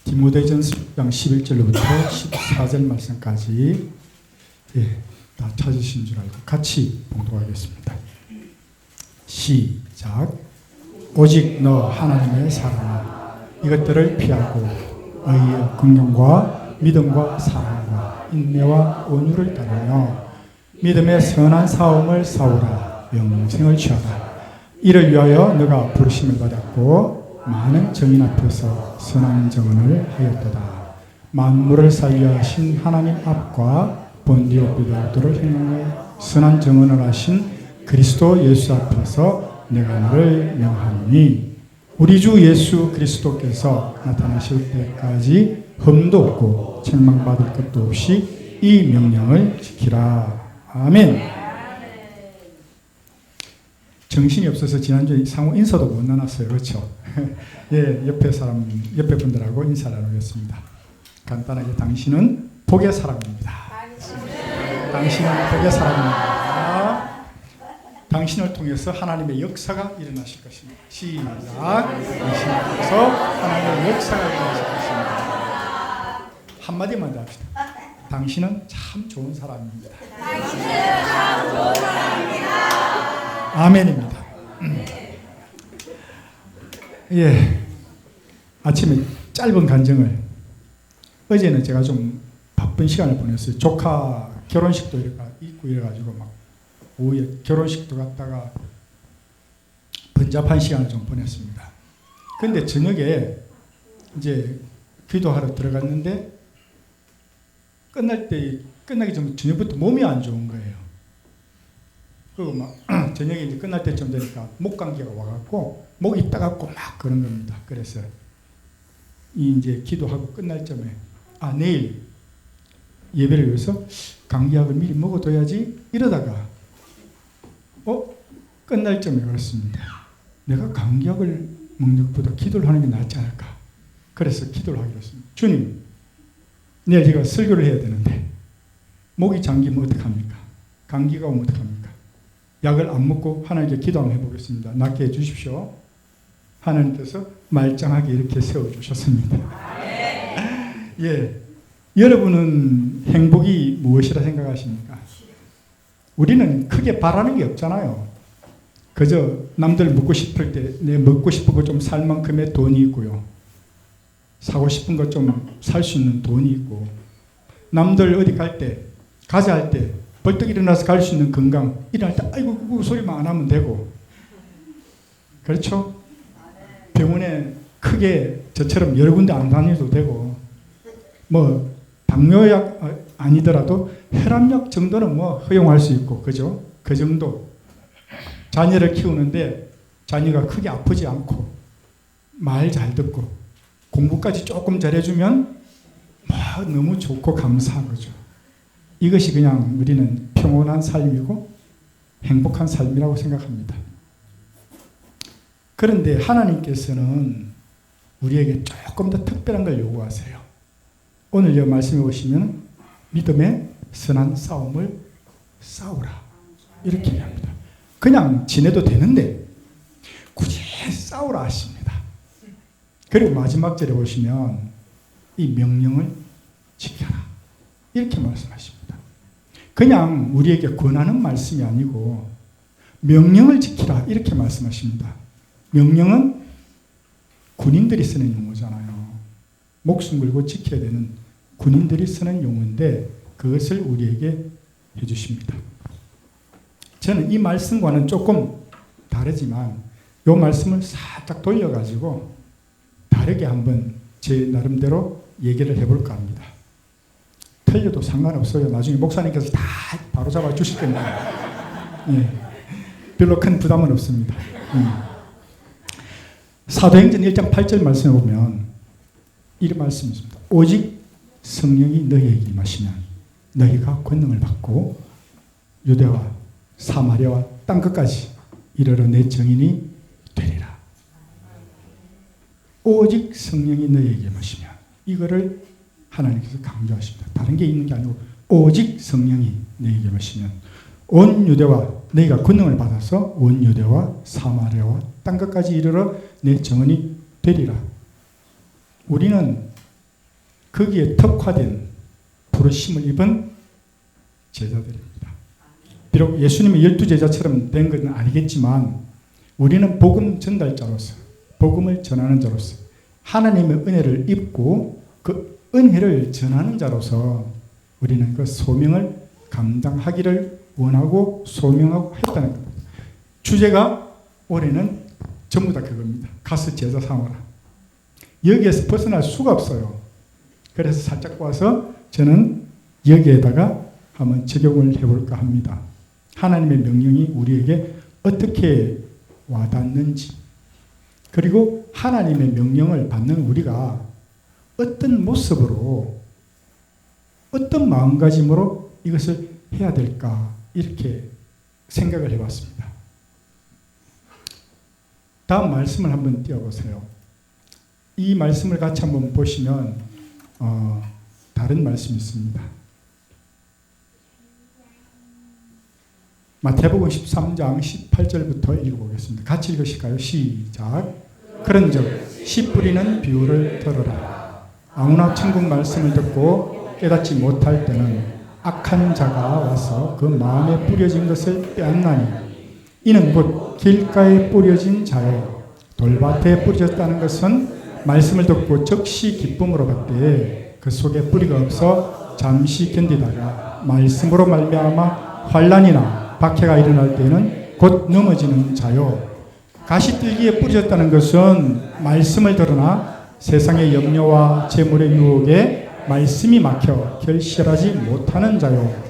디모데전서 1장 11절로부터 14절 말씀까지 다 찾으신 줄 알고 같이 봉독하겠습니다. 시작. 오직 너 하나님의 사랑아 이것들을 피하고 의의 긍휼과 믿음과 사랑과 인내와 온유를 따르며 믿음의 선한 싸움을 싸우라. 영생을 취하라. 이를 위하여 너가 부르심을 받았고 많은 정인 앞에서 선한 증언을 하였도다. 만물을 살려하신 하나님 앞과 본디오 빌라도를 행하여 선한 증언을 하신 그리스도 예수 앞에서 내가 너를 명하노니 우리 주 예수 그리스도께서 나타나실 때까지 흠도 없고 책망받을 것도 없이 이 명령을 지키라. 아멘. 정신이 없어서 지난주에 상호 인사도 못 나눴어요. 그렇죠? 예, 옆에 분들하고 인사를 나누겠습니다. 간단하게 당신은 복의 사람입니다. 당신은 복의 사람입니다. 당신을 통해서 하나님의 역사가 일어나실 것입니다. 시작. 당신을 통해서 하나님의 역사가 일어나실 것입니다. 한마디만 더 합시다. 당신은 참 좋은 사람입니다. 당신은 참 좋은 사람입니다. 아멘입니다. 예, 아침에 짧은 간증을 어제는 제가 좀 바쁜 시간을 보냈어요. 조카 결혼식도 있고 이래가지고 막 오후에 결혼식도 갔다가 번잡한 시간을 좀 보냈습니다. 근데 저녁에 이제 기도하러 들어갔는데 끝나기 전 저녁부터 몸이 안 좋은 거예요. 그리고 막 저녁에 이제 끝날 때쯤 되니까 목 감기가 와갖고 목이 따갑고 막 그런 겁니다. 그래서 이제 기도하고 끝날 점에 내일 예배를 위해서 감기약을 미리 먹어둬야지 이러다가 끝날 점에 그렇습니다. 내가 감기약을 먹는 것보다 기도를 하는 게 낫지 않을까. 그래서 기도를 하기로 했습니다. 주님, 내일 제가 설교를 해야 되는데 목이 잠기면 어떡합니까? 감기가 오면 어떡합니까? 약을 안 먹고 하나님께 기도 한번 해보겠습니다. 낫게 해주십시오. 하나님께서 말짱하게 이렇게 세워주셨습니다. 예, 여러분은 행복이 무엇이라 생각하십니까? 우리는 크게 바라는 게 없잖아요. 그저 남들 먹고 싶을 때 내 먹고 싶은 거 좀 살 만큼의 돈이 있고요. 사고 싶은 거 좀 살 수 있는 돈이 있고, 남들 어디 갈 때, 가자 할 때 벌떡 일어나서 갈 수 있는 건강, 일어날 때 아이고 그 소리만 안 하면 되고, 그렇죠? 병원에 크게 저처럼 여러 군데 안 다녀도 되고, 뭐 당뇨약 아니더라도 혈압약 정도는 뭐 허용할 수 있고, 그죠? 그 정도. 자녀를 키우는데 자녀가 크게 아프지 않고 말 잘 듣고 공부까지 조금 잘해주면 너무 좋고 감사한 거죠. 이것이 그냥 우리는 평온한 삶이고 행복한 삶이라고 생각합니다. 그런데 하나님께서는 우리에게 조금 더 특별한 걸 요구하세요. 오늘 이 말씀에 보시면 믿음의 선한 싸움을 싸우라 이렇게 얘기합니다. 그냥 지내도 되는데 굳이 싸우라 하십니다. 그리고 마지막 절에 보시면 이 명령을 지켜라 이렇게 말씀하십니다. 그냥 우리에게 권하는 말씀이 아니고 명령을 지키라 이렇게 말씀하십니다. 명령은 군인들이 쓰는 용어잖아요. 목숨 걸고 지켜야 되는 군인들이 쓰는 용어인데 그것을 우리에게 해주십니다. 저는 이 말씀과는 조금 다르지만 이 말씀을 살짝 돌려가지고 다르게 한번 제 나름대로 얘기를 해볼까 합니다. 틀려도 상관없어요. 나중에 목사님께서 다 바로잡아 주실 겁니다. 예, 별로 큰 부담은 없습니다. 사도행전 1장 8절 말씀에 보면 이런 말씀이 있습니다. 오직 성령이 너희에게 임하시면 너희가 권능을 받고 유대와 사마리아와 땅끝까지 이르러 내 증인이 되리라. 오직 성령이 너희에게 임하시면 이거를 하나님께서 강조하십니다. 다른 게 있는 게 아니고 오직 성령이 너희에게 임하시면 온 유대와 너희가 권능을 받아서 온 유대와 사마리아와 땅끝까지 이르러 내 증언이 되리라. 우리는 거기에 특화된 부르심을 입은 제자들입니다. 비록 예수님의 12제자처럼 된 건 아니겠지만 우리는 복음 전달자로서, 복음을 전하는 자로서, 하나님의 은혜를 입고 그 은혜를 전하는 자로서 우리는 그 소명을 감당하기를 원하고 소명하고 했다는 겁니다. 주제가 올해는 전부 다 그겁니다. 가서 제자 삼아라. 여기에서 벗어날 수가 없어요. 그래서 살짝 와서 저는 여기에다가 한번 적용을 해볼까 합니다. 하나님의 명령이 우리에게 어떻게 와닿는지, 그리고 하나님의 명령을 받는 우리가 어떤 모습으로, 어떤 마음가짐으로 이것을 해야 될까, 이렇게 생각을 해봤습니다. 다음 말씀을 한번 띄워보세요. 이 말씀을 같이 한번 보시면 다른 말씀이 있습니다. 마태복음 13장 18절부터 읽어보겠습니다. 같이 읽으실까요? 시작. 그런즉 씨 뿌리는 비유를 들으라. 아무나 천국 말씀을 듣고 깨닫지 못할 때는 악한 자가 와서 그 마음에 뿌려진 것을 빼앗나니 이는 곧 길가에 뿌려진 자요 돌밭에 뿌려졌다는 것은 말씀을 듣고 즉시 기쁨으로 받되 그 속에 뿌리가 없어 잠시 견디다가 말씀으로 말미암아 환난이나 박해가 일어날 때에는 곧 넘어지는 자요. 가시들기에 뿌려졌다는 것은 말씀을 들으나 세상의 염려와 재물의 유혹에 말씀이 막혀 결실하지 못하는 자요.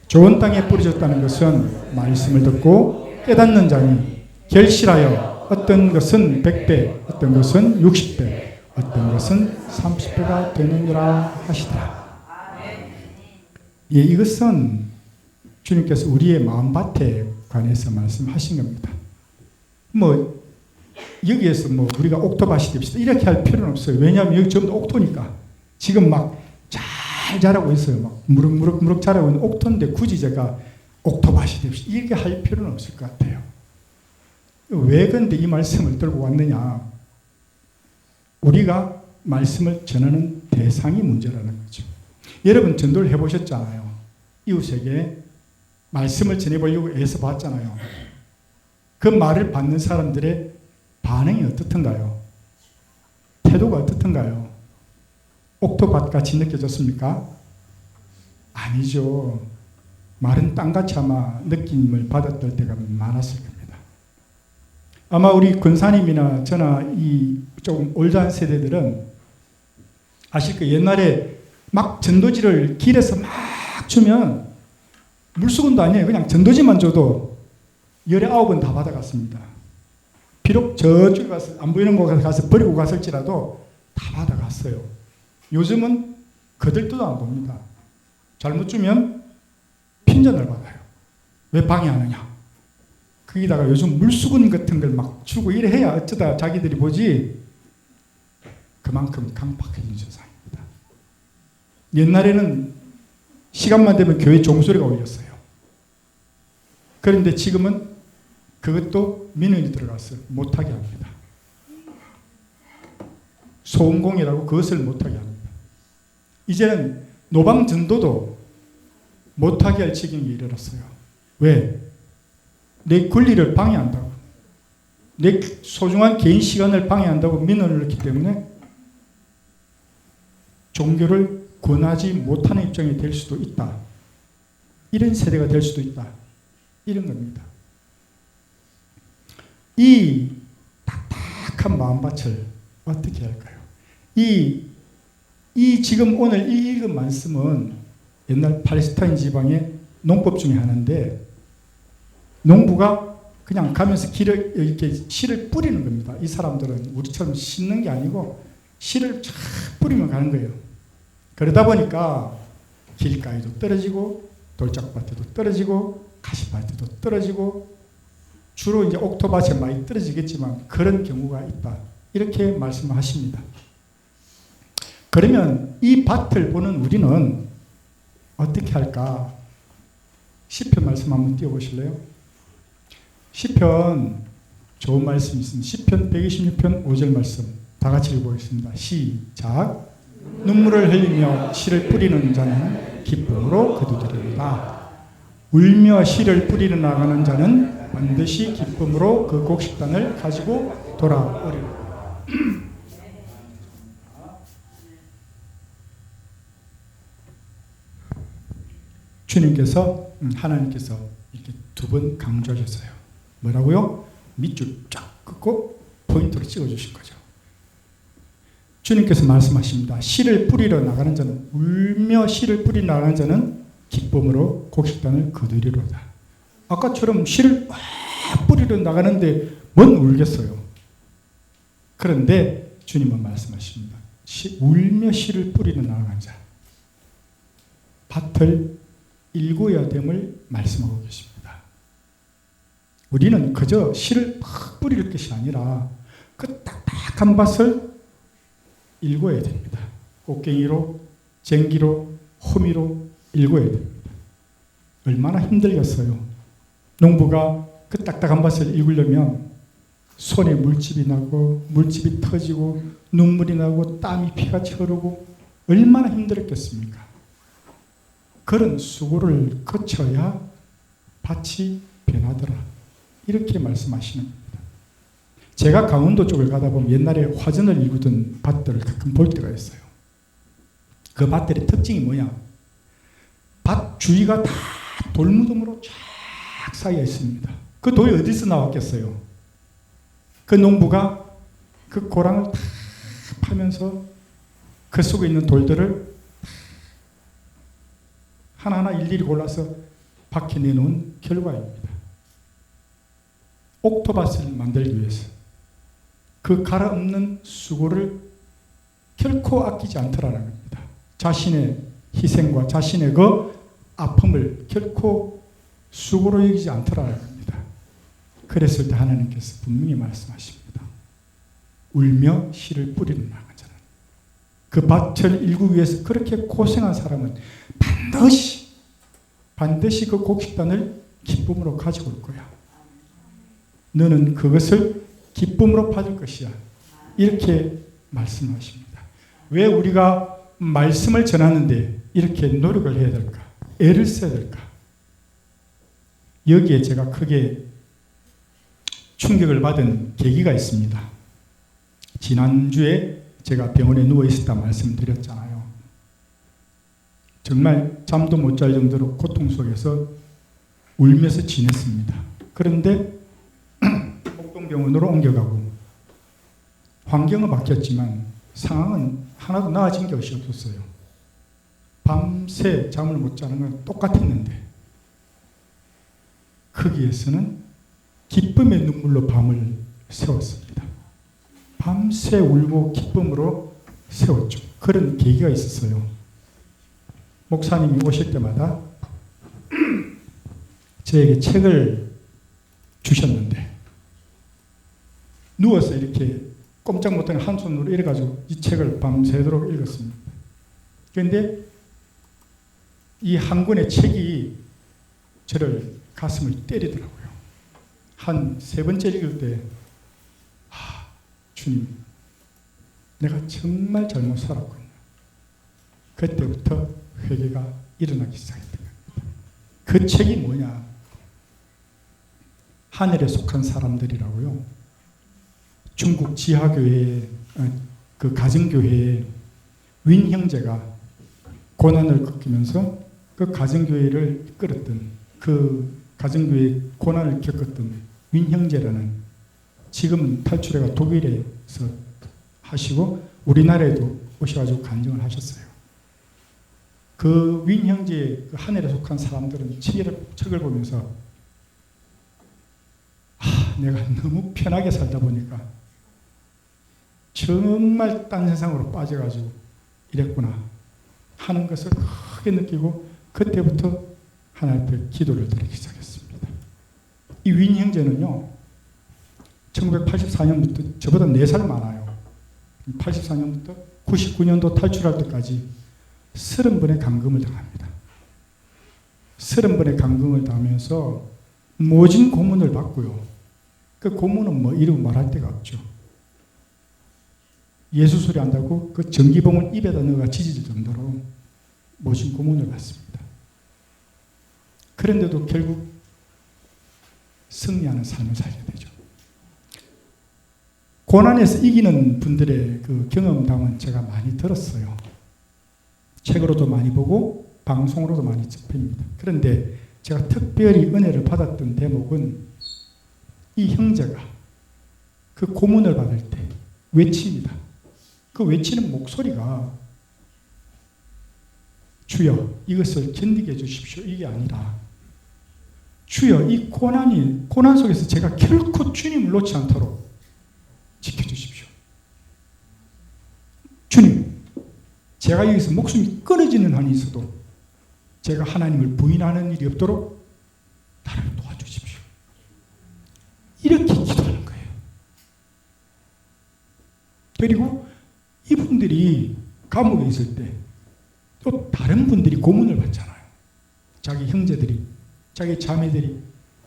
좋은 땅에 뿌려졌다는 것은 말씀을 듣고 깨닫는 자니 결실하여 어떤 것은 100배, 어떤 것은 60배, 어떤 것은 30배가 되느니라 하시더라. 예, 이것은 주님께서 우리의 마음밭에 관해서 말씀하신 겁니다. 뭐 여기에서 뭐 우리가 옥토밭이 됩시다 이렇게 할 필요는 없어요. 왜냐하면 여기 전부 옥토니까 지금 막 잘 자라고 있어요. 막 무럭무럭 자라고 있는 옥토인데 굳이 제가 옥토밭이 됩시다 이렇게 할 필요는 없을 것 같아요. 왜 근데 이 말씀을 들고 왔느냐? 우리가 말씀을 전하는 대상이 문제라는 거죠. 여러분 전도를 해보셨잖아요. 이웃에게 말씀을 전해보려고 애써 봤잖아요. 그 말을 받는 사람들의 반응이 어떻던가요? 태도가 어떻던가요? 옥토밭같이 느껴졌습니까? 아니죠. 말은 땅같이 아마 느낌을 받았을 때가 많았을 겁니다. 아마 우리 권사님이나 저나 이 조금 올드한 세대들은 아실 거예요. 옛날에 막 전도지를 길에서 막 주면 물수건도 아니에요. 그냥 전도지만 줘도 19번 다 받아갔습니다. 비록 저쪽에 가서 안 보이는 곳에 가서 버리고 갔을지라도 다 받아갔어요. 요즘은 거들떠도 안 봅니다. 잘못 주면 핀잔을 받아요. 왜 방해하느냐. 거기다가 요즘 물수건 같은 걸 막 주고 이래 해야 어쩌다 자기들이 보지. 그만큼 강팍해진 세상입니다. 옛날에는 시간만 되면 교회 종소리가 울렸어요. 그런데 지금은 그것도 민원이 들어갔어요. 못하게 합니다. 소음공이라고 그것을 못하게 합니다. 이제는 노방전도도 못하게 할 지경에 이르렀어요. 왜? 내 권리를 방해한다고. 내 소중한 개인 시간을 방해한다고 민원을 넣기 때문에 종교를 권하지 못하는 입장이 될 수도 있다. 이런 세대가 될 수도 있다. 이런 겁니다. 이 딱딱한 마음밭을 어떻게 할까요? 이 지금 오늘 이 읽은 말씀은 옛날 팔레스타인 지방의 농법 중에 하나인데 농부가 그냥 가면서 길을 이렇게 씨를 뿌리는 겁니다. 이 사람들은 우리처럼 심는 게 아니고 씨를 쫙 뿌리면 가는 거예요. 그러다 보니까 길가에도 떨어지고 돌짝밭에도 떨어지고 가시밭에도 떨어지고 주로 이제 옥토밭에 많이 떨어지겠지만 그런 경우가 있다. 이렇게 말씀하십니다. 그러면 이 밭을 보는 우리는 어떻게 할까? 시편 말씀 한번 띄워보실래요? 시편 좋은 말씀이 있습니다. 시편 126편 5절 말씀 다 같이 읽어보겠습니다. 시작. 눈물을 흘리며 씨를 뿌리는 자는 기쁨으로 거두리로다. 울며 씨를 뿌리러 나가는 자는 반드시 기쁨으로 그 곡식단을 가지고 돌아오리로다. 주님께서 하나님께서 이렇게 두 번 강조하셨어요. 뭐라고요? 밑줄 쫙 긋고 포인트로 찍어주신 거죠. 주님께서 말씀하십니다. 씨를 뿌리러 나가는 자는 울며 씨를 뿌리러 나가는 자는 기쁨으로 곡식단을 거두리로다. 아까처럼 씨를 막 뿌리러 나가는데 뭔 울겠어요. 그런데 주님은 말씀하십니다. 울며 씨를 뿌리러 나가는 자 밭을 일궈야 됨을 말씀하고 계십니다. 우리는 그저 씨를 막 뿌릴 것이 아니라 그 딱딱한 밭을 일궈야 됩니다. 꽃갱이로, 쟁기로, 호미로 일궈야 됩니다. 얼마나 힘들겠어요. 농부가 그 딱딱한 밭을 일구려면 손에 물집이 나고 물집이 터지고 눈물이 나고 땀이 피같이 흐르고 얼마나 힘들었겠습니까? 그런 수고를 거쳐야 밭이 변하더라. 이렇게 말씀하시는 겁니다. 제가 강원도 쪽을 가다 보면 옛날에 화전을 일구던 밭들을 가끔 볼 때가 있어요. 그 밭들의 특징이 뭐냐? 밭 주위가 다 돌무덤으로 쫙 쌓여 있습니다. 그 돌이 어디서 나왔겠어요? 그 농부가 그 고랑을 다 파면서 그 속에 있는 돌들을 하나하나 일일이 골라서 밖에 내놓은 결과입니다. 옥토밭을 만들기 위해서 그 갈아엎는 수고를 결코 아끼지 않더라는 겁니다. 자신의 희생과 자신의 그 아픔을 결코 수고로 여기지 않더라는 겁니다. 그랬을 때 하나님께서 분명히 말씀하십니다. 울며 씨를 뿌리는 나간 자는 그 밭을 일구기 위해서 그렇게 고생한 사람은 반드시 그 곡식단을 기쁨으로 가지고 올 거야. 너는 그것을 기쁨으로 받을 것이야. 이렇게 말씀하십니다. 왜 우리가 말씀을 전하는데 이렇게 노력을 해야 될까? 애를 써야 될까? 여기에 제가 크게 충격을 받은 계기가 있습니다. 지난주에 제가 병원에 누워 있었다 말씀드렸잖아요. 정말 잠도 못 잘 정도로 고통 속에서 울면서 지냈습니다. 그런데 목동병원으로 옮겨가고 환경은 바뀌었지만 상황은 하나도 나아진 것이 없었어요. 밤새 잠을 못 자는 건 똑같았는데 거기에서는 기쁨의 눈물로 밤을 세웠습니다. 밤새 울고 기쁨으로 세웠죠. 그런 계기가 있었어요. 목사님이 오실 때마다 저에게 책을 주셨는데 누워서 이렇게 꼼짝 못하는 한 손으로 이래가지고 이 책을 밤새도록 읽었습니다. 그런데 이 한 권의 책이 저를 가슴을 때리더라고요. 한 세 번째 읽을 때 주님, 내가 정말 잘못 살았군요. 그때부터 회개가 일어나기 시작했던 겁니다. 그 책이 뭐냐? 하늘에 속한 사람들이라고요. 중국 지하교회 그 가정교회에 윈 형제가 고난을 겪으면서 그 가정교회를 이끌었던 그 가정교회 고난을 겪었던 윈 형제라는 지금은 탈출해가 독일에서 하시고 우리나라에도 오셔가지고 간증을 하셨어요. 그 윈 형제의 그 하늘에 속한 사람들은 책을 보면서 내가 너무 편하게 살다 보니까 정말 딴 세상으로 빠져가지고 이랬구나 하는 것을 크게 느끼고 그때부터 하나님 앞에 기도를 드리기 시작했습니다. 이 윈 형제는요 1984년부터 저보다 4살 많아요. 84년부터 99년도 탈출할 때까지 30번의 감금을 당합니다. 30번의 감금을 당하면서 모진 고문을 받고요. 그 고문은 뭐 이루 말할 데가 없죠. 예수 소리 한다고 그 전기봉을 입에다 넣어가 찢어질 정도로 모진 고문을 받습니다. 그런데도 결국 승리하는 삶을 살게 되죠. 고난에서 이기는 분들의 그 경험담은 제가 많이 들었어요. 책으로도 많이 보고 방송으로도 많이 접합니다. 그런데 제가 특별히 은혜를 받았던 대목은 이 형제가 그 고문을 받을 때 외칩니다. 그 외치는 목소리가 주여 이것을 견디게 해주십시오. 이게 아니라 주여 이 고난 속에서 제가 결코 주님을 놓지 않도록 지켜주십시오. 주님, 제가 여기서 목숨이 끊어지는 한이 있어도 제가 하나님을 부인하는 일이 없도록 나를 도와주십시오. 이렇게 기도하는 거예요. 그리고 이분들이 감옥에 있을 때 또 다른 분들이 고문을 받잖아요. 자기 형제들이, 자기 자매들이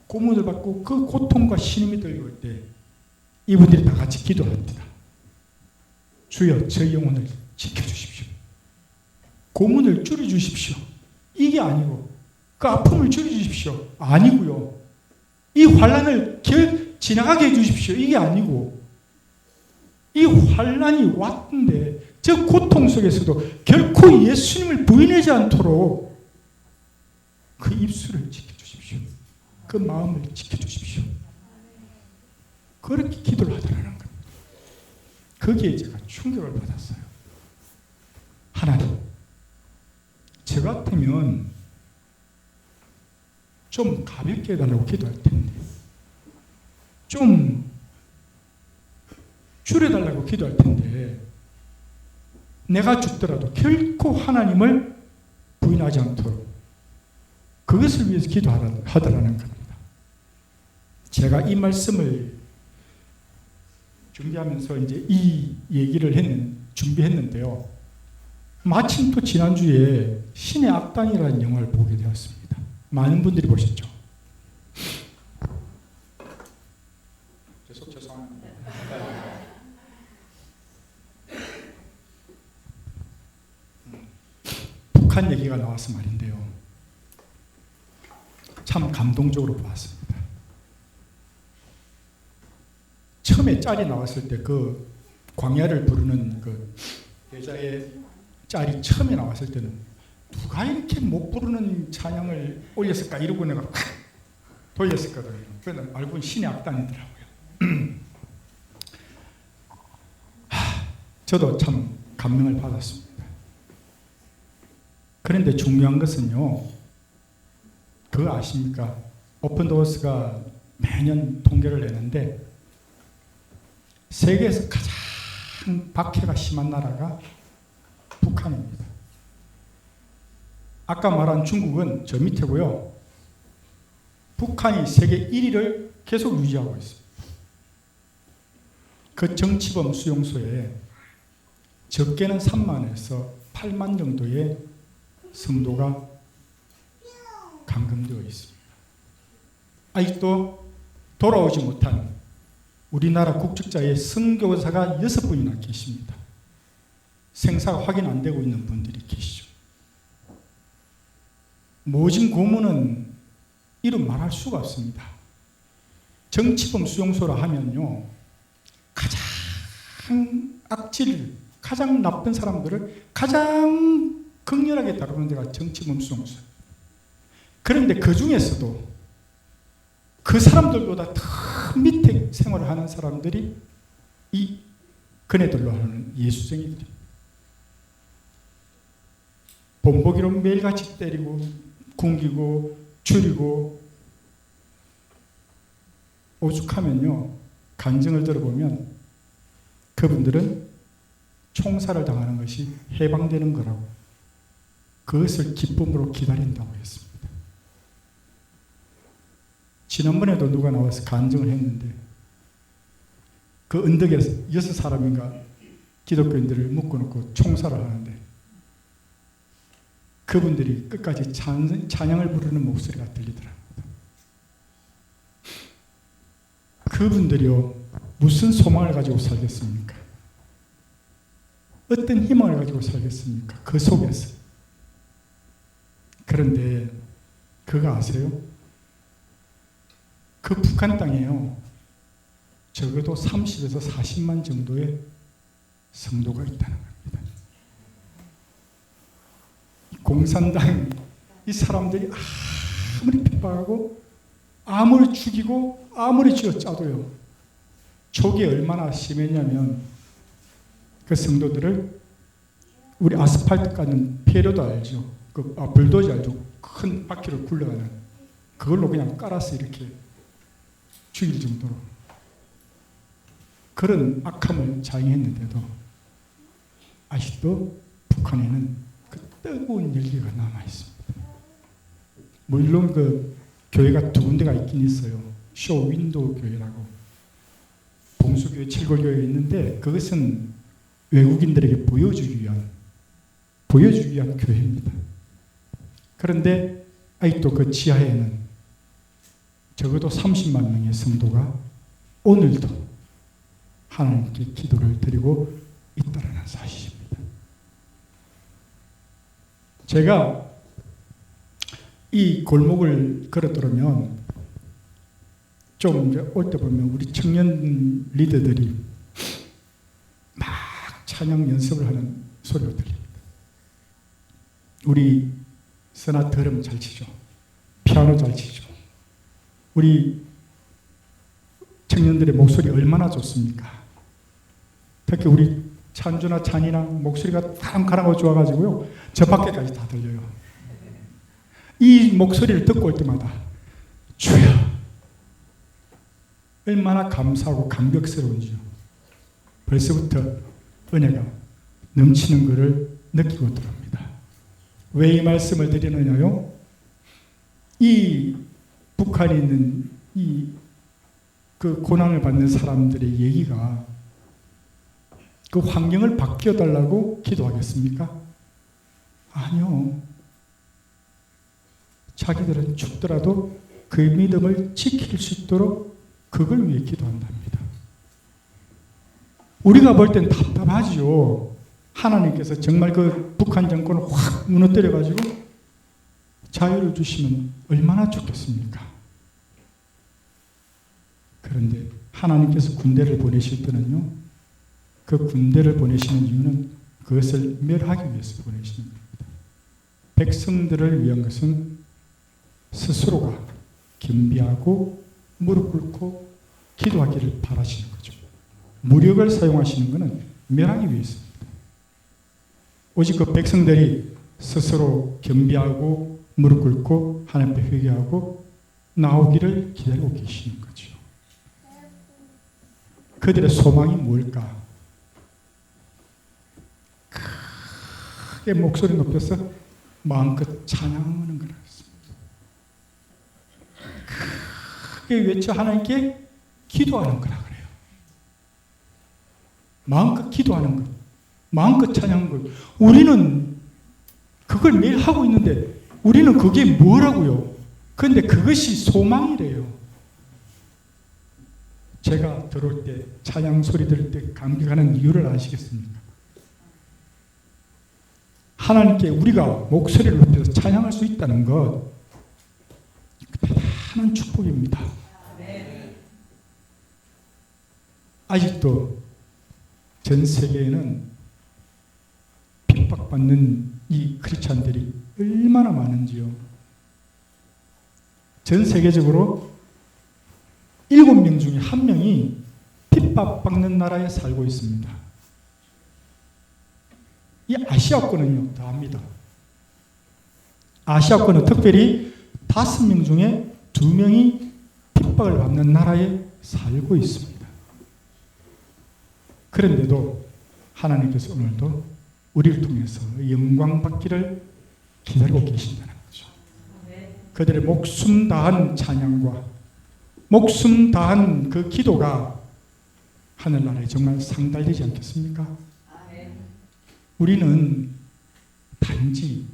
고문을 받고 그 고통과 신음이 들려올 때 이분들이 다 같이 기도합니다. 주여 저희 영혼을 지켜주십시오. 고문을 줄여주십시오. 이게 아니고 그 아픔을 줄여주십시오. 아니고요. 이 환난을 지나가게 해주십시오. 이게 아니고 이 환난이 왔는데 저 고통 속에서도 결코 예수님을 부인하지 않도록 그 입술을 지켜주십시오. 그 마음을 지켜주십시오. 그렇게 기도를 하더라는 겁니다. 거기에 제가 충격을 받았어요. 하나님, 저 같으면 좀 가볍게 해달라고 기도할 텐데, 좀 줄여달라고 기도할 텐데, 내가 죽더라도 결코 하나님을 부인하지 않도록 그것을 위해서 기도하더라는 겁니다. 제가 이 말씀을 준비하면서 이제 이 얘기를 준비했는데요. 마침 또 지난주에 신의 악당이라는 영화를 보게 되었습니다. 많은 분들이 보셨죠? 죄송합니다. 북한 얘기가 나와서 말인데요. 참 감동적으로 보았습니다. 처음에 짤이 나왔을 때 그 광야를 부르는 그 여자의 짤이 처음에 나왔을 때는 누가 이렇게 못 부르는 찬양을 올렸을까 이러고 내가 팍 돌렸었거든요. 그런데 알고 보니 신의 악단이더라고요. 저도 참 감명을 받았습니다. 그런데 중요한 것은요, 그거 아십니까? 오픈도어스가 매년 통계를 내는데 세계에서 가장 박해가 심한 나라가 북한입니다. 아까 말한 중국은 저 밑에고요. 북한이 세계 1위를 계속 유지하고 있습니다. 그 정치범 수용소에 적게는 3만에서 8만 정도의 성도가 감금되어 있습니다. 아직도 돌아오지 못한 우리나라 국적자의 선교사가 6분이나 계십니다. 생사가 확인 안 되고 있는 분들이 계시죠. 모진 고문은 이름 말할 수가 없습니다. 정치범 수용소라 하면요, 가장 악질, 가장 나쁜 사람들을 가장 극렬하게 다루는 데가 정치범 수용소예요. 그런데 그 중에서도 그 사람들보다 더 밑에 생활을 하는 사람들이 이 그네들로 하는 예수쟁이들입니다. 본보기로 매일같이 때리고 굶기고 줄이고 오죽하면요, 간증을 들어보면 그분들은 총살을 당하는 것이 해방되는 거라고, 그것을 기쁨으로 기다린다고 했습니다. 지난번에도 누가 나와서 간증을 했는데 그 언덕에서 6사람인가 기독교인들을 묶어놓고 총살을 하는데 그분들이 끝까지 찬양을 부르는 목소리가 들리더랍니다. 그분들이요, 무슨 소망을 가지고 살겠습니까? 어떤 희망을 가지고 살겠습니까? 그 속에서. 그런데 그거 아세요? 그 북한 땅에요. 적어도 30에서 40만 정도의 성도가 있다는 겁니다. 공산당 이 사람들이 아무리 핍박하고 아무리 죽이고 아무리 쥐어짜도요. 촉이 얼마나 심했냐면 그 성도들을 우리 아스팔트 까는 페로도 알죠. 불도저 알죠. 큰 바퀴를 굴러가는 그걸로 그냥 깔아서 이렇게 죽일 정도로 그런 악함을 자행했는데도 아직도 북한에는 그 뜨거운 열기가 남아 있습니다. 물론 그 교회가 두 군데가 있긴 있어요. 쇼윈도우 교회라고 봉수교회, 칠골교회 있는데 그것은 외국인들에게 보여주기 위한 교회입니다. 그런데 아직도 그 지하에는 적어도 30만 명의 성도가 오늘도 하나님께 기도를 드리고 있다는 사실입니다. 제가 이 골목을 걸어들으면 좀 이제 올 때 보면 우리 청년 리더들이 막 찬양 연습을 하는 소리가 들립니다. 우리 선아 드럼 잘 치죠. 피아노 잘 치죠. 우리 청년들의 목소리 얼마나 좋습니까? 특히 우리 찬주나 찬이랑 목소리가 카랑카랑하고 좋아가지고요. 저 밖에까지 다 들려요. 이 목소리를 듣고 올 때마다 주여 얼마나 감사하고 감격스러운지요. 벌써부터 은혜가 넘치는 것을 느끼고 들어옵니다. 왜 이 말씀을 드리느냐요? 이 북한에 있는 그 고난을 받는 사람들의 얘기가 그 환경을 바뀌어달라고 기도하겠습니까? 아니요. 자기들은 죽더라도 그 믿음을 지킬 수 있도록 그걸 위해 기도한답니다. 우리가 볼 땐 답답하지요. 하나님께서 정말 그 북한 정권을 확 무너뜨려가지고 자유를 주시면 얼마나 좋겠습니까? 그런데 하나님께서 군대를 보내실 때는요, 그 군대를 보내시는 이유는 그것을 멸하기 위해서 보내시는 겁니다. 백성들을 위한 것은 스스로가 겸비하고 무릎 꿇고 기도하기를 바라시는 거죠. 무력을 사용하시는 것은 멸하기 위해서입니다. 오직 그 백성들이 스스로 겸비하고 무릎 꿇고 하나님 앞에 회개하고 나오기를 기다리고 계시는 거죠. 그들의 소망이 뭘까? 크게 목소리 높여서 마음껏 찬양하는 거라 했습니다. 크게 외쳐 하나님께 기도하는 거라 그래요. 마음껏 기도하는 것, 마음껏 찬양하는 것. 우리는 그걸 매일 하고 있는데 우리는 그게 뭐라고요? 그런데 그것이 소망이래요. 제가 들어올 때 찬양 소리 들을 때 감격하는 이유를 아시겠습니까? 하나님께 우리가 목소리를 높여서 찬양할 수 있다는 것 대단한 축복입니다. 아직도 전 세계에는 핍박받는 이 크리스찬들이 얼마나 많은지요. 전 세계적으로 7명 중에 1명이 핍박받는 나라에 살고 있습니다. 이 아시아권은요, 다 합니다. 아시아권은 특별히 5명 중에 2명이 핍박을 받는 나라에 살고 있습니다. 그런데도 하나님께서 오늘도 우리를 통해서 영광 받기를 기다리고 계신다는 거죠. 그들의 목숨 다한 찬양과 목숨 다한 그 기도가 하늘나라에 정말 상달되지 않겠습니까? 우리는 단지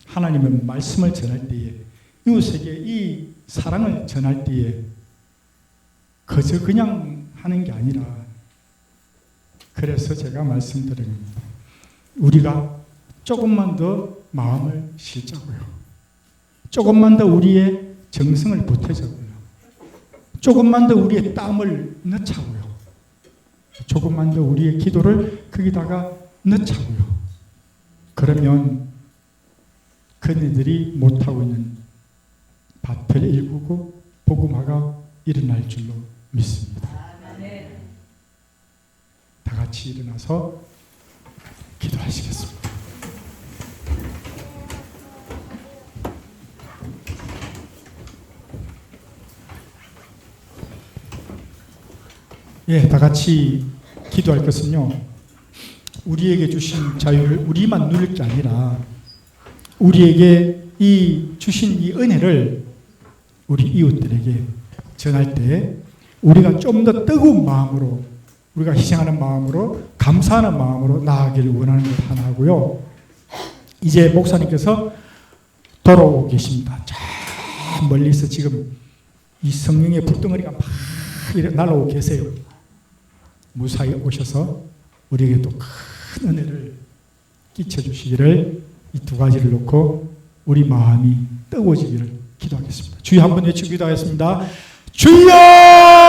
하나님의 말씀을 전할 때에 이웃에게 이 사랑을 전할 때에 그저 그냥 하는 게 아니라 그래서 제가 말씀드립니다. 우리가 조금만 더 마음을 실자고요. 조금만 더 우리의 정성을 보태자고요. 조금만 더 우리의 땀을 넣자고요. 조금만 더 우리의 기도를 거기다가 넣자고요. 그러면 그네들이 못하고 있는 밭을 일구고 복음화가 일어날 줄로 믿습니다. 다 같이 일어나서 기도하시겠습니다. 예, 다 같이 기도할 것은요, 우리에게 주신 자유를 우리만 누릴 게 아니라 우리에게 이 주신 이 은혜를 우리 이웃들에게 전할 때 우리가 좀 더 뜨거운 마음으로, 우리가 희생하는 마음으로, 감사하는 마음으로 나아가기를 원하는 것 하나고요. 이제 목사님께서 돌아오고 계십니다. 저 멀리서 지금 이 성령의 불덩어리가 막 날아오고 계세요. 무사히 오셔서 우리에게 또 큰 은혜를 끼쳐주시기를, 이 두 가지를 놓고 우리 마음이 뜨거워지기를 기도하겠습니다. 주여 한번 외치고 기도하겠습니다. 주여!